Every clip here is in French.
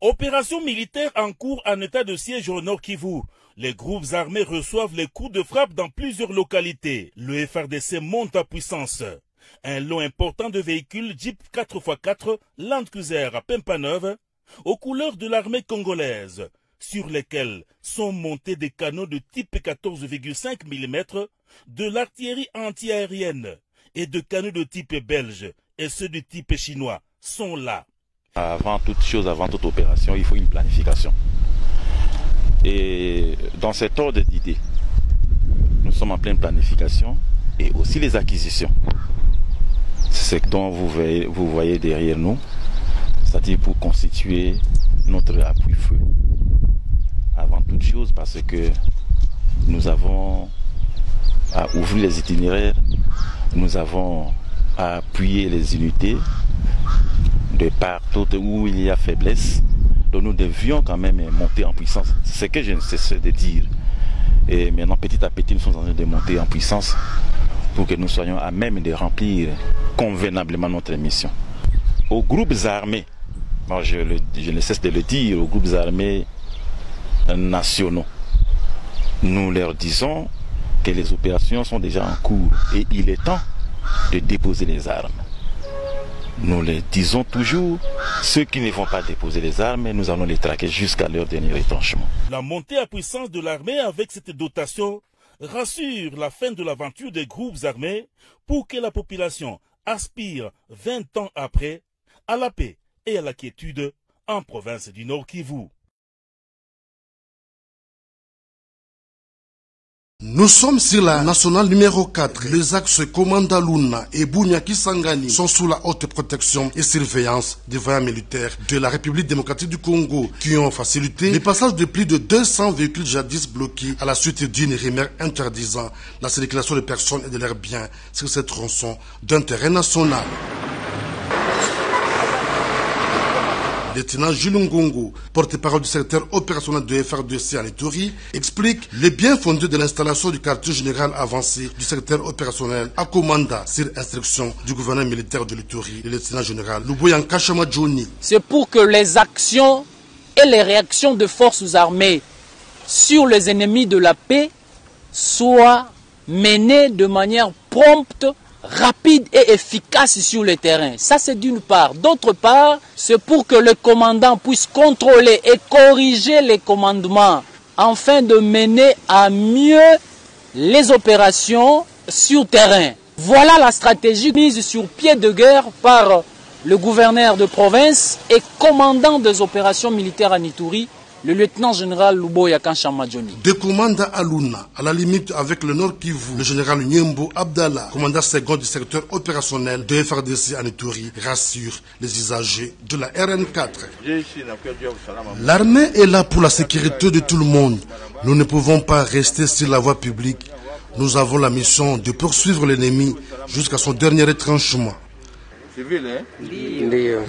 Opération militaire en cours en état de siège au Nord Kivu. Les groupes armés reçoivent les coups de frappe dans plusieurs localités. Le FRDC monte à puissance. Un lot important de véhicules Jeep 4x4 Land Cruiser à Pempaneuve, aux couleurs de l'armée congolaise, sur lesquels sont montés des canons de type 14,5 mm, de l'artillerie antiaérienne et de canons de type belge et ceux de type chinois sont là. Avant toute chose, avant toute opération, il faut une planification. Et dans cet ordre d'idées, nous sommes en pleine planification et aussi les acquisitions. C'est ce dont vous voyez derrière nous, c'est-à-dire pour constituer notre appui-feu. Avant toute chose, parce que nous avons à ouvrir les itinéraires, nous avons à appuyer les unités de partout où il y a faiblesse. Donc nous devions quand même monter en puissance. C'est ce que je ne cesse de dire. Et maintenant, petit à petit, nous sommes en train de monter en puissance pour que nous soyons à même de remplir convenablement notre mission. Aux groupes armés, bon, je ne cesse de le dire, aux groupes armés nationaux, nous leur disons que les opérations sont déjà en cours et il est temps de déposer les armes. Nous les disons toujours, ceux qui ne vont pas déposer les armes, nous allons les traquer jusqu'à leur dernier retranchement. La montée à puissance de l'armée avec cette dotation rassure la fin de l'aventure des groupes armés pour que la population aspire 20 ans après à la paix et à la quiétude en province du Nord Kivu. Nous sommes sur la nationale numéro 4. Les axes Komanda Luna et Bunya-Kisangani sont sous la haute protection et surveillance des voyants militaires de la République démocratique du Congo qui ont facilité le passage de plus de 200 véhicules jadis bloqués à la suite d'une rumeur interdisant la circulation de personnes et de leurs biens sur ces tronçons d'intérêt national. Lieutenant Jules Ngongo, porte-parole du secrétaire opérationnel de FRDC en Ituri, explique le bien fondé de l'installation du quartier général avancé du secrétaire opérationnel à Komanda sur instruction du gouverneur militaire de l'Ituri, le lieutenant général Luboyanka Chamadjoni. C'est pour que les actions et les réactions de forces armées sur les ennemis de la paix soient menées de manière prompte, rapide et efficace sur le terrain. Ça, c'est d'une part. D'autre part, c'est pour que le commandant puisse contrôler et corriger les commandements afin de mener à mieux les opérations sur terrain. Voilà la stratégie mise sur pied de guerre par le gouverneur de province et commandant des opérations militaires en Ituri, le lieutenant général Luboyanka Chamadjoni. De Komanda à Luna, à la limite avec le Nord Kivu, le général Nyembo Abdallah, commandant second du secteur opérationnel de FRDC en Ituri, rassure les usagers de la RN4. L'armée est là pour la sécurité de tout le monde. Nous ne pouvons pas rester sur la voie publique. Nous avons la mission de poursuivre l'ennemi jusqu'à son dernier retranchement.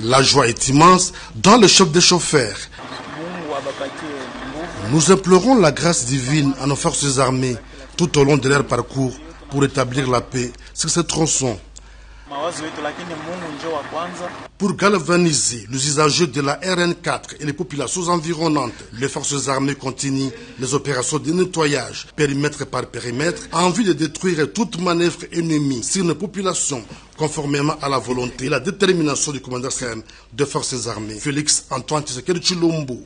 La joie est immense dans le chef des chauffeurs. Nous implorons la grâce divine à nos forces armées tout au long de leur parcours pour établir la paix sur ces tronçons. Pour galvaniser les usagers de la RN4 et les populations environnantes, les forces armées continuent les opérations de nettoyage, périmètre par périmètre, en vue de détruire toute manœuvre ennemie sur nos populations, conformément à la volonté et la détermination du commandant des forces armées, Félix Antoine Tshisekedi Tshilombo.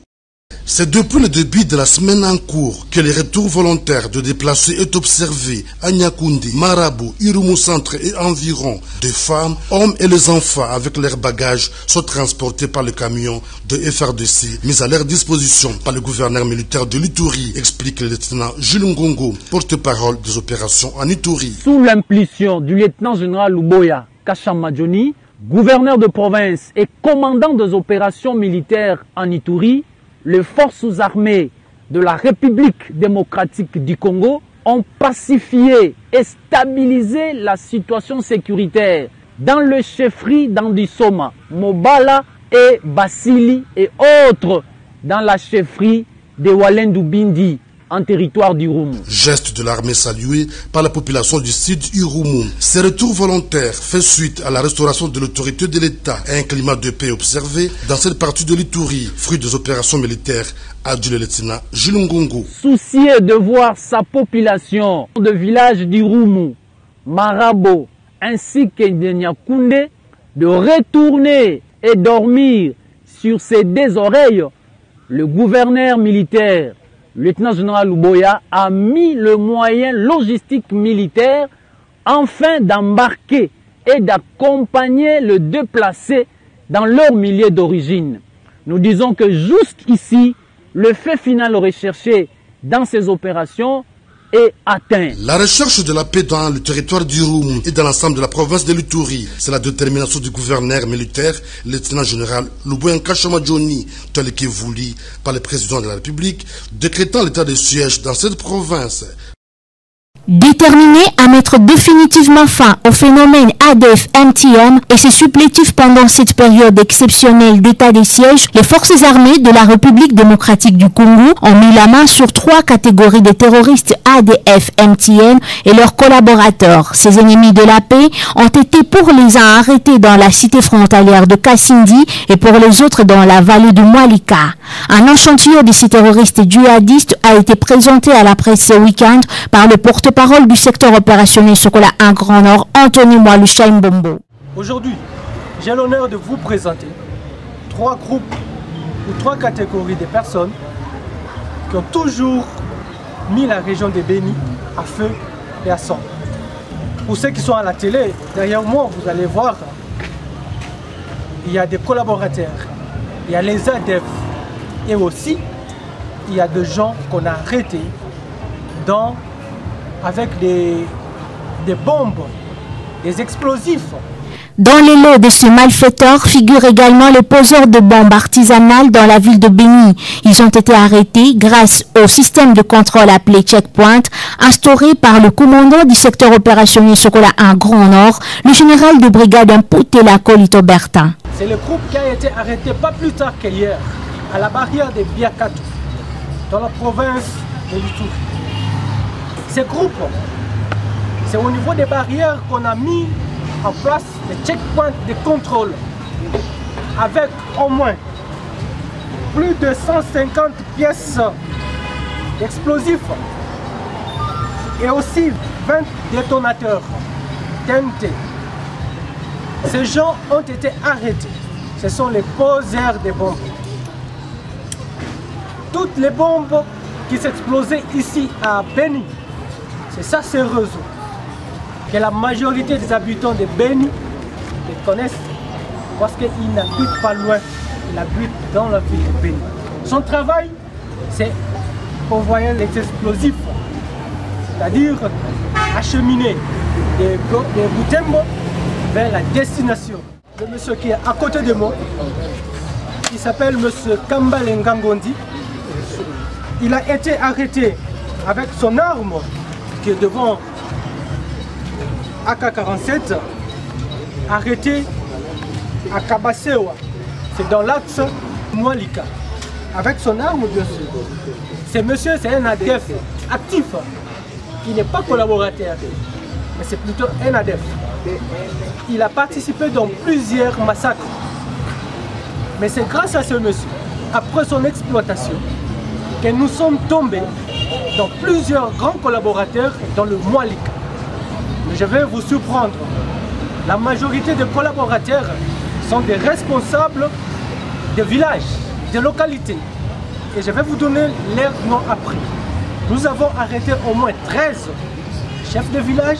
C'est depuis le début de la semaine en cours que le retour volontaire de déplacés est observé à Nyakundi, Marabou, Irumu Centre et environ. Des femmes, hommes et les enfants avec leurs bagages sont transportés par le camion de FRDC mis à leur disposition par le gouverneur militaire de l'Ituri, explique le lieutenant Jules Ngongo, porte-parole des opérations en Ituri. Sous l'impulsion du lieutenant général Luboyanka Chamadjoni, gouverneur de province et commandant des opérations militaires en Ituri, les forces armées de la République démocratique du Congo ont pacifié et stabilisé la situation sécuritaire dans le chefferie d'Andissoma, Mobala et Basili et autres dans la chefferie de Walendu Bindi, en territoire d'Irumu. Geste de l'armée salué par la population du sud Irumu. Ces retours volontaires fait suite à la restauration de l'autorité de l'État et un climat de paix observé dans cette partie de l'Ituri, fruit des opérations militaires, a dit le lieutenant Jules Ngongo. Soucieux de voir sa population de village d'Irumu, Marabo, ainsi que de Nyakoundé, de retourner et dormir sur ses deux oreilles, le gouverneur militaire, le lieutenant général Luboya, a mis le moyen logistique militaire afin d'embarquer et d'accompagner le déplacé dans leur milieu d'origine. Nous disons que jusqu'ici, le fait final recherché dans ces opérations est atteint. La recherche de la paix dans le territoire d'Irumu et dans l'ensemble de la province de l'Ituri, c'est la détermination du gouverneur militaire, le lieutenant général Luboya Nkashama Johnny, tel que voulu par le président de la République, décrétant l'état de siège dans cette province. Déterminé à mettre définitivement fin au phénomène ADF-MTM et ses supplétifs pendant cette période exceptionnelle d'état de siège, les forces armées de la République démocratique du Congo ont mis la main sur 3 catégories de terroristes ADF-MTM et leurs collaborateurs. Ces ennemis de la paix ont été pour les uns arrêtés dans la cité frontalière de Kassindi et pour les autres dans la vallée de Mwalika. Un échantillon de ces terroristes djihadistes a été présenté à la presse ce week-end par le porte-parole du secteur opérationnel Sokola 1 Grand Nord, Anthony Mwalusha Mbombo. Aujourd'hui, j'ai l'honneur de vous présenter 3 groupes ou 3 catégories de personnes qui ont toujours mis la région de Béni à feu et à sang. Pour ceux qui sont à la télé, derrière moi, vous allez voir, il y a des collaborateurs, il y a les ADF et aussi il y a des gens qu'on a arrêtés avec des bombes, des explosifs. Dans les lots de ces malfaiteurs figurent également les poseurs de bombes artisanales dans la ville de Béni. Ils ont été arrêtés grâce au système de contrôle appelé Checkpoint, instauré par le commandant du secteur opérationnel Sokola 1 Grand Nord, le général de brigade Mputela Kolito Bertin. C'est le groupe qui a été arrêté pas plus tard qu'hier à la barrière de Biakato, dans la province de l'Ituri. Ces groupes, c'est au niveau des barrières qu'on a mis en place des checkpoints de contrôle avec au moins plus de 150 pièces d'explosifs et aussi 20 détonateurs TNT. Ces gens ont été arrêtés. Ce sont les poseurs des bombes. Toutes les bombes qui s'explosaient ici à Béni, c'est ça ce réseau que la majorité des habitants de Béni les connaissent parce qu'ils n'habitent pas loin, ils habitent dans la ville de Béni. Son travail, c'est envoyer les explosifs, c'est-à-dire acheminer des Boutembo vers la destination. Le monsieur qui est à côté de moi, il s'appelle monsieur Kambale Ngangondi. Il a été arrêté avec son arme qui est devant AK-47, arrêté à Kabasewa, c'est dans l'axe Mwalika, avec son arme bien sûr. Ce monsieur, c'est un ADF actif, qui n'est pas collaborateur, mais c'est plutôt un ADF. Il a participé dans plusieurs massacres. Mais c'est grâce à ce monsieur, après son exploitation, que nous sommes tombés dans plusieurs grands collaborateurs dans le Mwalika. Mais je vais vous surprendre. La majorité des collaborateurs sont des responsables de villages, de localités. Et je vais vous donner leur nom après. Nous avons arrêté au moins 13 chefs de village,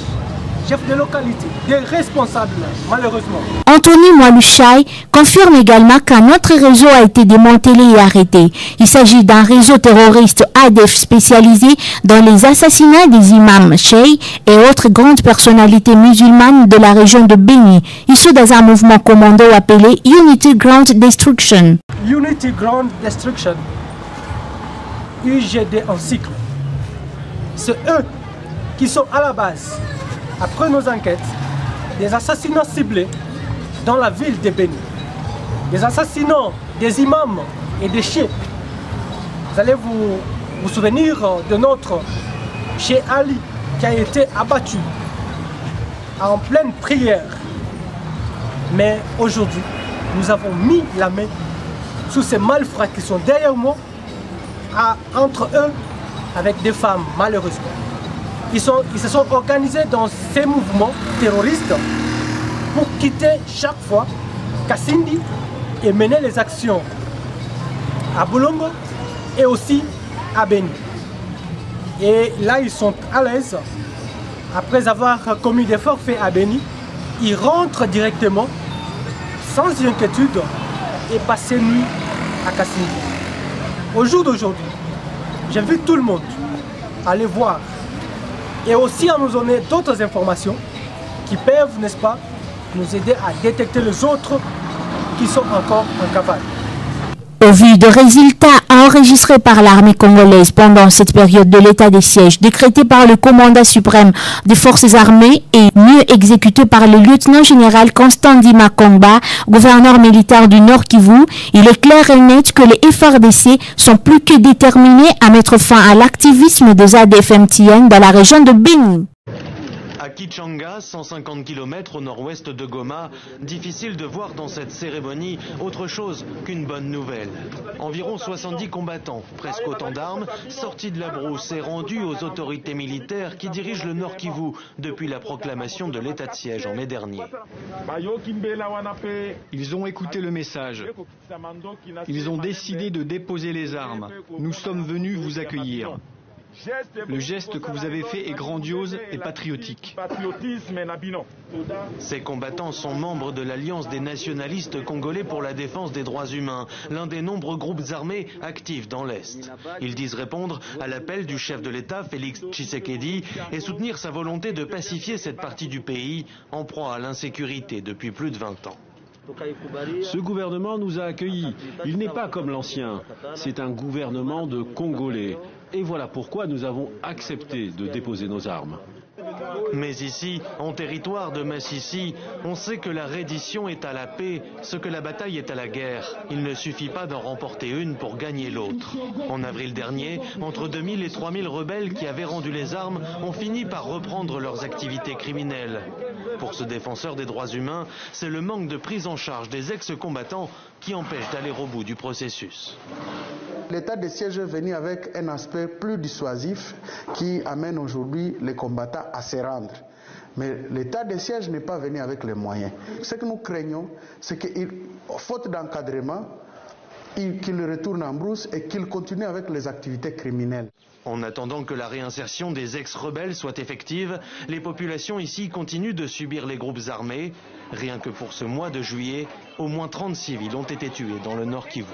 chefs de localité, des responsables, malheureusement. Anthony Mwalushai confirme également qu'un autre réseau a été démantelé et arrêté. Il s'agit d'un réseau terroriste ADF spécialisé dans les assassinats des imams Cheikh et autres grandes personnalités musulmanes de la région de Béni, issus dans un mouvement commando appelé Unity Ground Destruction. Unity Ground Destruction, UGD en cycle. C'est eux qui sont à la base, après nos enquêtes, des assassinats ciblés dans la ville de Béni. Des assassinats des imams et des chefs. Vous allez vous vous souvenir de notre Cheikh Ali qui a été abattu en pleine prière. Mais aujourd'hui, nous avons mis la main sur ces malfrats qui sont derrière moi, entre eux, avec des femmes, malheureusement. Ils se sont organisés dans ces mouvements terroristes pour quitter chaque fois Kasindi et mener les actions à Boulongo et aussi à Beni. Et là, ils sont à l'aise. Après avoir commis des forfaits à Beni, ils rentrent directement, sans inquiétude, et passer nuit à Kasindi. Au jour d'aujourd'hui, j'invite tout le monde à aller voir et aussi à nous donner d'autres informations qui peuvent, n'est-ce pas, nous aider à détecter les autres qui sont encore en cavale. Au vu des résultats enregistrés par l'armée congolaise pendant cette période de l'état de siège décrété par le commandant suprême des forces armées et mieux exécuté par le lieutenant-général Constant Ndima Kongba, gouverneur militaire du Nord Kivu, il est clair et net que les FARDC sont plus que déterminés à mettre fin à l'activisme des ADF-MTN dans la région de Beni. À Kichanga, 150 km au nord-ouest de Goma, difficile de voir dans cette cérémonie autre chose qu'une bonne nouvelle. Environ 70 combattants, presque autant d'armes, sortis de la brousse et rendus aux autorités militaires qui dirigent le Nord Kivu depuis la proclamation de l'état de siège en mai dernier. Ils ont écouté le message. Ils ont décidé de déposer les armes. Nous sommes venus vous accueillir. Le geste que vous avez fait est grandiose et patriotique. Ces combattants sont membres de l'Alliance des nationalistes congolais pour la défense des droits humains, l'un des nombreux groupes armés actifs dans l'Est. Ils disent répondre à l'appel du chef de l'État, Félix Tshisekedi, et soutenir sa volonté de pacifier cette partie du pays en proie à l'insécurité depuis plus de 20 ans. Ce gouvernement nous a accueillis. Il n'est pas comme l'ancien. C'est un gouvernement de Congolais. Et voilà pourquoi nous avons accepté de déposer nos armes. Mais ici, en territoire de Massissi, on sait que la reddition est à la paix, ce que la bataille est à la guerre. Il ne suffit pas d'en remporter une pour gagner l'autre. En avril dernier, entre 2000 et 3000 rebelles qui avaient rendu les armes ont fini par reprendre leurs activités criminelles. Pour ce défenseur des droits humains, c'est le manque de prise en charge des ex-combattants qui empêche d'aller au bout du processus. L'état de siège est venu avec un aspect plus dissuasif qui amène aujourd'hui les combattants à se rendre. Mais l'état de siège n'est pas venu avec les moyens. Ce que nous craignons, c'est qu'il, faute d'encadrement, qu'ils retournent en brousse et qu'ils continuent avec les activités criminelles. En attendant que la réinsertion des ex-rebelles soit effective, les populations ici continuent de subir les groupes armés. Rien que pour ce mois de juillet, au moins 30 civils ont été tués dans le Nord Kivu.